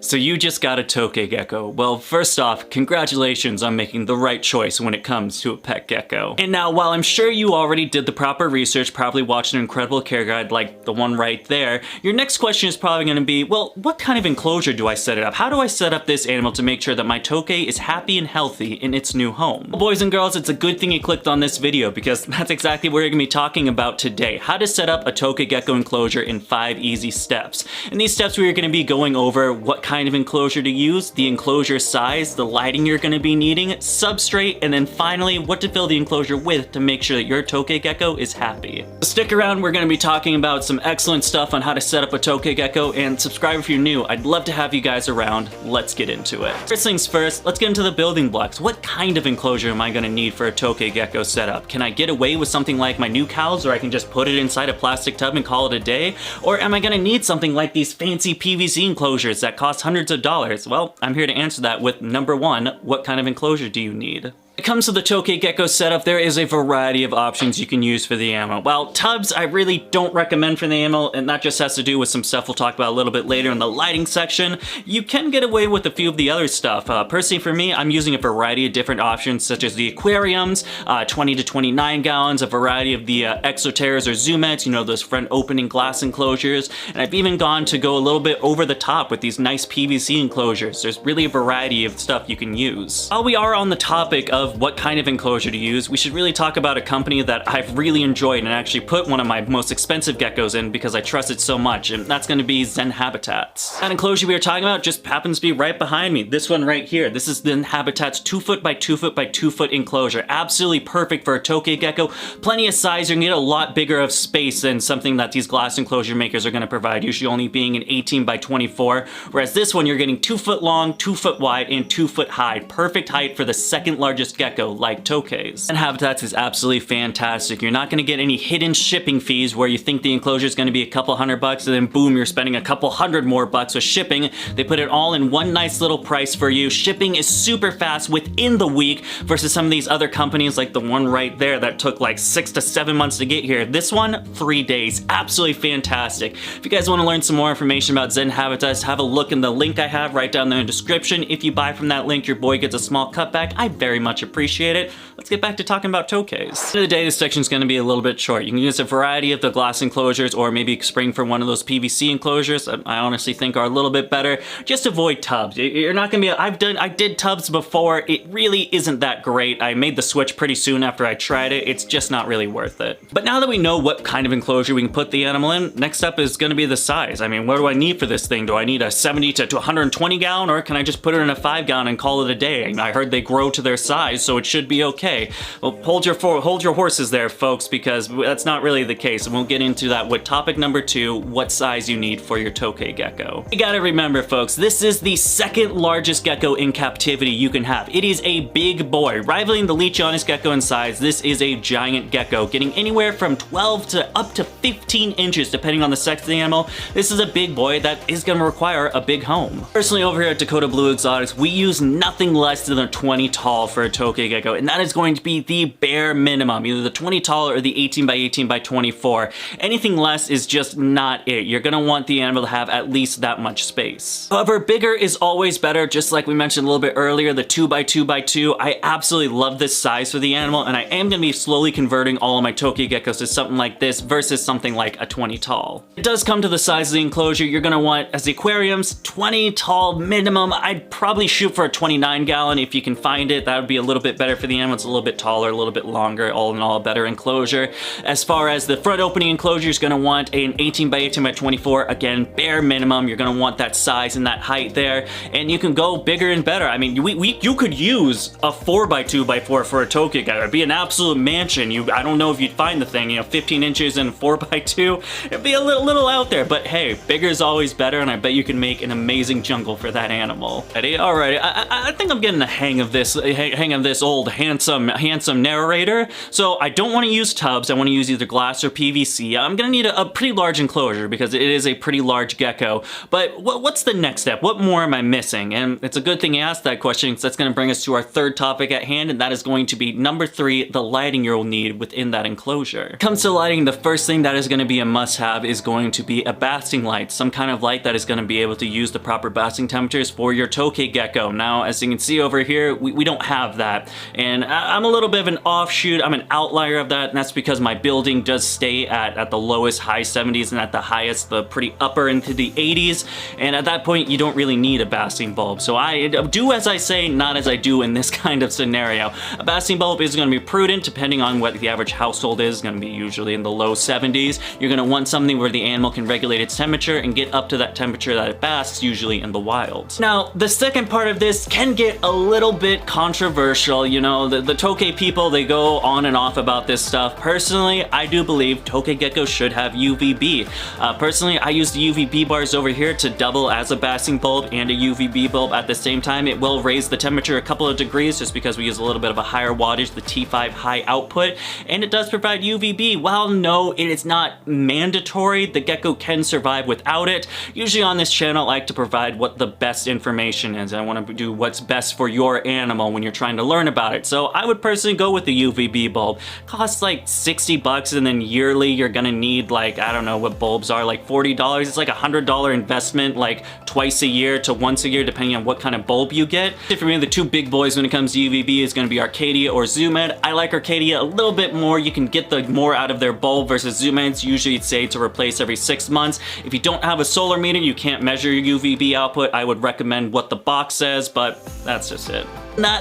So you just got a Tokay gecko. Well, first off, congratulations on making the right choice when it comes to a pet gecko. And now, while I'm sure you already did the proper research, probably watched an incredible care guide like the one right there, your next question is probably going to be, well, what kind of enclosure do I set it up? How do I set up this animal to make sure that my Tokay is happy and healthy in its new home? Well, boys and girls, it's a good thing you clicked on this video because that's exactly what we're going to be talking about today. How to set up a Tokay gecko enclosure in 5 easy steps. In these steps, we are going to be going over what kind of enclosure to use, the enclosure size, the lighting you're going to be needing, substrate, and then finally what to fill the enclosure with to make sure that your Tokay gecko is happy. So stick around, we're going to be talking about some excellent stuff on how to set up a Tokay gecko, and subscribe if you're new. I'd love to have you guys around. Let's get into it. First things first, let's get into the building blocks. What kind of enclosure am I going to need for a Tokay gecko setup? Can I get away with something like my new cows, or I can just put it inside a plastic tub and call it a day? Or am I going to need something like these fancy PVC enclosures that cost hundreds of dollars? Well, I'm here to answer that with number 1, what kind of enclosure do you need? When it comes to the Tokay gecko setup, there is a variety of options you can use for the animal. While tubs I really don't recommend for the animal, and that just has to do with some stuff we'll talk about a little bit later in the lighting section, you can get away with a few of the other stuff. Personally for me, I'm using a variety of different options such as the aquariums, 20 to 29 gallons, a variety of the exoterras or zoomettes, you know, those front opening glass enclosures, and I've even gone to go a little bit over the top with these nice PVC enclosures. There's really a variety of stuff you can use. While we are on the topic of what kind of enclosure to use, we should really talk about a company that I've really enjoyed and actually put one of my most expensive geckos in because I trust it so much, and that's going to be Zen Habitats. That enclosure we are talking about just happens to be right behind me. This one right here. This is Zen Habitats 2 foot by 2 foot by 2 foot enclosure. Absolutely perfect for a Tokay gecko. Plenty of size. You're going to get a lot bigger of space than something that these glass enclosure makers are going to provide, usually only being an 18 by 24, whereas this one you're getting 2 foot long, 2 foot wide, and 2 foot high. Perfect height for the second largest gecko like Tokays. And Habitats is absolutely fantastic. You're not going to get any hidden shipping fees where you think the enclosure is going to be a couple $100 and then boom, you're spending a couple $100 more with shipping. They put it all in one nice little price for you. Shipping is super fast within the week versus some of these other companies like the one right there that took like 6 to 7 months to get here. This one, 3 days. Absolutely fantastic. If you guys want to learn some more information about Zen Habitats, have a look in the link I have right down there in the description. If you buy from that link, your boy gets a small cutback. I very much appreciate it. Let's get back to talking about Tokays. At the end of the day, this section is going to be a little bit short. You can use a variety of the glass enclosures or maybe spring for one of those PVC enclosures. I honestly think are a little bit better. Just avoid tubs. You're not going to be, I did tubs before. It really isn't that great. I made the switch pretty soon after I tried it. It's just not really worth it. But now that we know what kind of enclosure we can put the animal in, next up is going to be the size. I mean, what do I need for this thing? Do I need a 70 to 120 gallon, or can I just put it in a 5 gallon and call it a day? I heard they grow to their size, so it should be okay. Well, hold your horses there, folks, because that's not really the case, and we'll get into that with topic number 2, what size you need for your Tokay gecko. You gotta remember, folks, this is the second largest gecko in captivity you can have. It is a big boy. Rivaling the Leachianus gecko in size, this is a giant gecko, getting anywhere from 12 to up to 15 inches, depending on the sex of the animal. This is a big boy that is gonna require a big home. Personally, over here at Dakota Blue Exotics, we use nothing less than a 20 tall for a Tokay gecko, and that is going to be the bare minimum, either the 20 tall or the 18 by 18 by 24. Anything less is just not it. You're gonna want the animal to have at least that much space. However, bigger is always better, just like we mentioned a little bit earlier, the 2 by 2 by 2. I absolutely love this size for the animal, and I am gonna be slowly converting all of my Tokay geckos to something like this versus something like a 20 tall. It does come to the size of the enclosure. You're gonna want, as the aquariums, 20 tall minimum. I'd probably shoot for a 29 gallon if you can find it. That would be a little bit better for the animal. It's a little bit taller, a little bit longer, all in all a better enclosure. As far as the front opening enclosure, you're gonna want an 18 by 18 by 24. Again, bare minimum. You're gonna want that size and that height there, and you can go bigger and better. I mean, you could use a 4 by 2 by 4 for a Tokay gecko. It'd be an absolute mansion. I don't know if you'd find the thing, you know, 15 inches and 4 by 2. It'd be a little out there, but hey, bigger is always better, and I bet you can make an amazing jungle for that animal. Ready? All right, I think I'm getting the hang of this of this old handsome narrator. So I don't want to use tubs. I want to use either glass or PVC. I'm gonna need a pretty large enclosure because it is a pretty large gecko. But what's the next step? What more am I missing? And it's a good thing you asked that question, because that's gonna bring us to our third topic at hand, and that is going to be number 3, the lighting you'll need within that enclosure. When it comes to lighting, the first thing that is gonna be a must-have is going to be a basking light, some kind of light that is gonna be able to use the proper basking temperatures for your Tokay gecko. Now, as you can see over here, we don't have that. And I'm a little bit of an offshoot, I'm an outlier of that, and that's because my building does stay at the lowest high 70s and at the highest the pretty upper into the 80s, and at that point you don't really need a basking bulb. So I do as I say, not as I do in this kind of scenario. A basking bulb is going to be prudent depending on what the average household is. Going to be usually in the low 70s. You're going to want something where the animal can regulate its temperature and get up to that temperature that it basks, usually in the wild. Now, the second part of this can get a little bit controversial. You know, the Tokay people, they go on and off about this stuff. Personally, I do believe Tokay geckos should have UVB. Personally, I use the UVB bars over here to double as a basking bulb and a UVB bulb at the same time. It will raise the temperature a couple of degrees just because we use a little bit of a higher wattage, the T5 high output, and it does provide UVB. While no, it is not mandatory, the gecko can survive without it. Usually on this channel, I like to provide what the best information is. I want to do what's best for your animal when you're trying to learn about it. So I would personally go with the UVB bulb. Costs like 60 bucks, and then yearly you're gonna need, like, I don't know what bulbs are, like $40. It's like a $100 investment, like twice a year to once a year, depending on what kind of bulb you get. For me, the two big boys when it comes to UVB is gonna be Arcadia or Zoom Ed. I like Arcadia a little bit more. You can get the more out of their bulb versus Zoom Ed's usually say to replace every 6 months. If you don't have a solar meter, you can't measure your UVB output. I would recommend what the box says, but that's just it.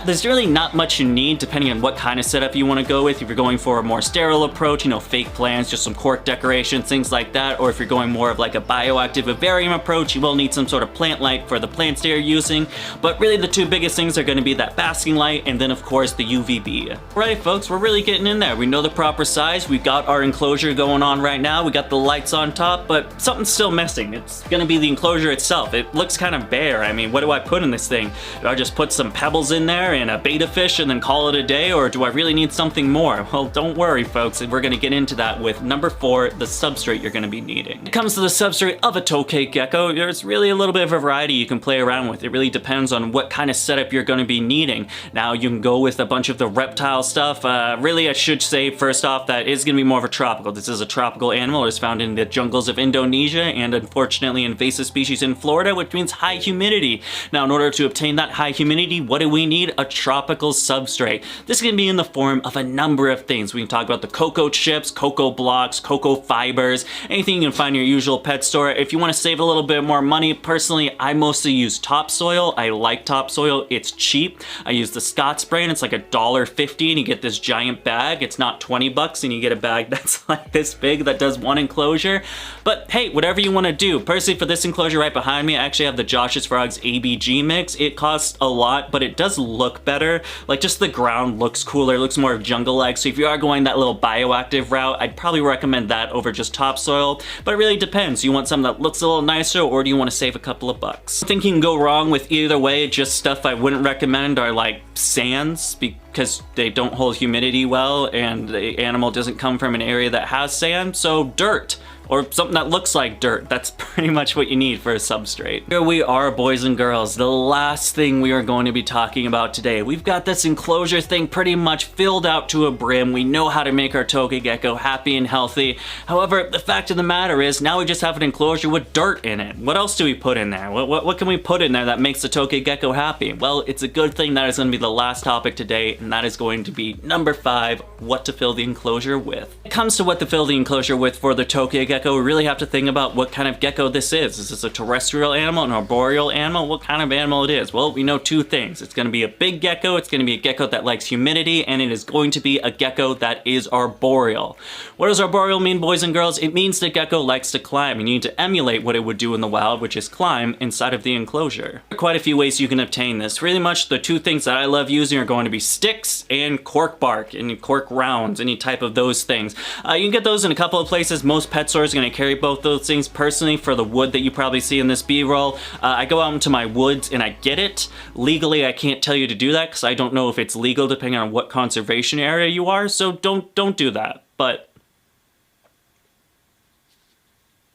There's really not much you need depending on what kind of setup you want to go with. If you're going for a more sterile approach, you know, fake plants, just some cork decoration, things like that, or if you're going more of like a bioactive vivarium approach, you will need some sort of plant light for the plants they're using. But really the two biggest things are going to be that basking light and then of course the UVB. Alright folks, we're really getting in there. We know the proper size, we've got our enclosure going on right now, we got the lights on top, but something's still missing. It's going to be the enclosure itself. It looks kind of bare. I mean, what do I put in this thing? Do I just put some pebbles in there and a beta fish and then call it a day, or do I really need something more? Well, don't worry folks, we're gonna get into that with number 4, the substrate you're gonna be needing. When it comes to the substrate of a Tokay gecko, there's really a little bit of a variety you can play around with. It really depends on what kind of setup you're gonna be needing. Now, you can go with a bunch of the reptile stuff. Really, I should say first off that it's gonna be more of a tropical. This is a tropical animal. It is found in the jungles of Indonesia and unfortunately invasive species in Florida, which means high humidity. Now, in order to obtain that high humidity, what do we need? A tropical substrate. This can be in the form of a number of things. We can talk about the cocoa chips, cocoa blocks, cocoa fibers, anything you can find in your usual pet store. If you want to save a little bit more money, personally, I mostly use topsoil. I like topsoil. It's cheap. I use the Scott's brand. It's like $1.50 and you get this giant bag. It's not 20 bucks and you get a bag that's like this big that does one enclosure. But hey, whatever you want to do. Personally, for this enclosure right behind me, I actually have the Josh's Frogs ABG mix. It costs a lot, but it does look better. Like, just the ground looks cooler, it looks more jungle-like. So if you are going that little bioactive route, I'd probably recommend that over just topsoil. But it really depends. You want something that looks a little nicer, or do you want to save a couple of bucks? I think you can go wrong with either way. Just stuff I wouldn't recommend are like sands, because they don't hold humidity well and the animal doesn't come from an area that has sand. So dirt, or something that looks like dirt. That's pretty much what you need for a substrate. Here we are, boys and girls, the last thing we are going to be talking about today. We've got this enclosure thing pretty much filled out to a brim. We know how to make our Tokay gecko happy and healthy. However, the fact of the matter is now we just have an enclosure with dirt in it. What else do we put in there? What can we put in there that makes the Tokay gecko happy? Well, it's a good thing that is going to be the last topic today, and that is going to be number 5, what to fill the enclosure with. When it comes to what to fill the enclosure with for the Tokay gecko, we really have to think about what kind of gecko this is. Is this a terrestrial animal, an arboreal animal? What kind of animal it is? Well, we know 2 things. It's going to be a big gecko, it's going to be a gecko that likes humidity, and it is going to be a gecko that is arboreal. What does arboreal mean, boys and girls? It means the gecko likes to climb, and you need to emulate what it would do in the wild, which is climb inside of the enclosure. There are quite a few ways you can obtain this. Really much the 2 things that I love using are going to be sticks and cork bark, and cork rounds, any type of those things. You can get those in a couple of places. Most pet stores is gonna carry both those things. Personally, for the wood that you probably see in this B-roll, I go out into my woods and I get it. Legally, I can't tell you to do that because I don't know if it's legal depending on what conservation area you are, so don't do that. But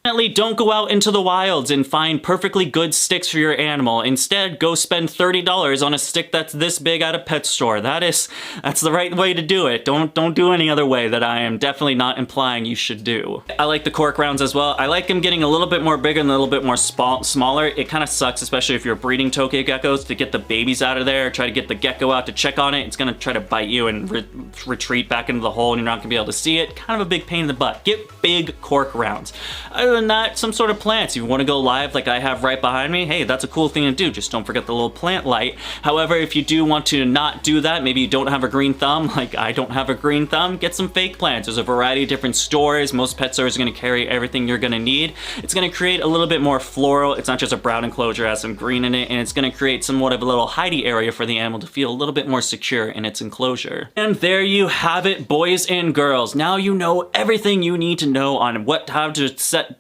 definitely don't go out into the wilds and find perfectly good sticks for your animal. Instead, go spend $30 on a stick that's this big at a pet store. That's the right way to do it. Don't do any other way that I am definitely not implying you should do. I like the cork rounds as well. I like them getting a little bit more bigger and a little bit more smaller. It kind of sucks, especially if you're breeding Tokay geckos, to get the babies out of there, try to get the gecko out to check on it. It's gonna try to bite you and retreat back into the hole and you're not gonna be able to see it. Kind of a big pain in the butt. Get big cork rounds. Other than that, some sort of plants. If you want to go live like I have right behind me, hey, that's a cool thing to do. Just don't forget the little plant light. However, if you do want to not do that, maybe you don't have a green thumb, like I don't have a green thumb, get some fake plants. There's a variety of different stores. Most pet stores are going to carry everything you're going to need. It's going to create a little bit more floral. It's not just a brown enclosure, it has some green in it, and it's going to create somewhat of a little hidey area for the animal to feel a little bit more secure in its enclosure. And there you have it, boys and girls. Now you know everything you need to know on how to set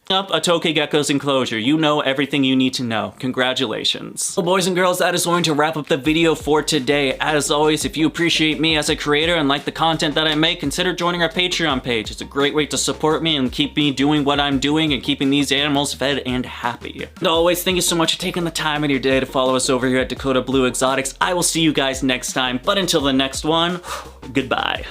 up a Tokay Gecko's enclosure. You know everything you need to know. Congratulations. Well, boys and girls, that is going to wrap up the video for today. As always, if you appreciate me as a creator and like the content that I make, consider joining our Patreon page. It's a great way to support me and keep me doing what I'm doing and keeping these animals fed and happy. And always, thank you so much for taking the time in your day to follow us over here at Dakota Blue Exotics. I will see you guys next time, but until the next one, goodbye.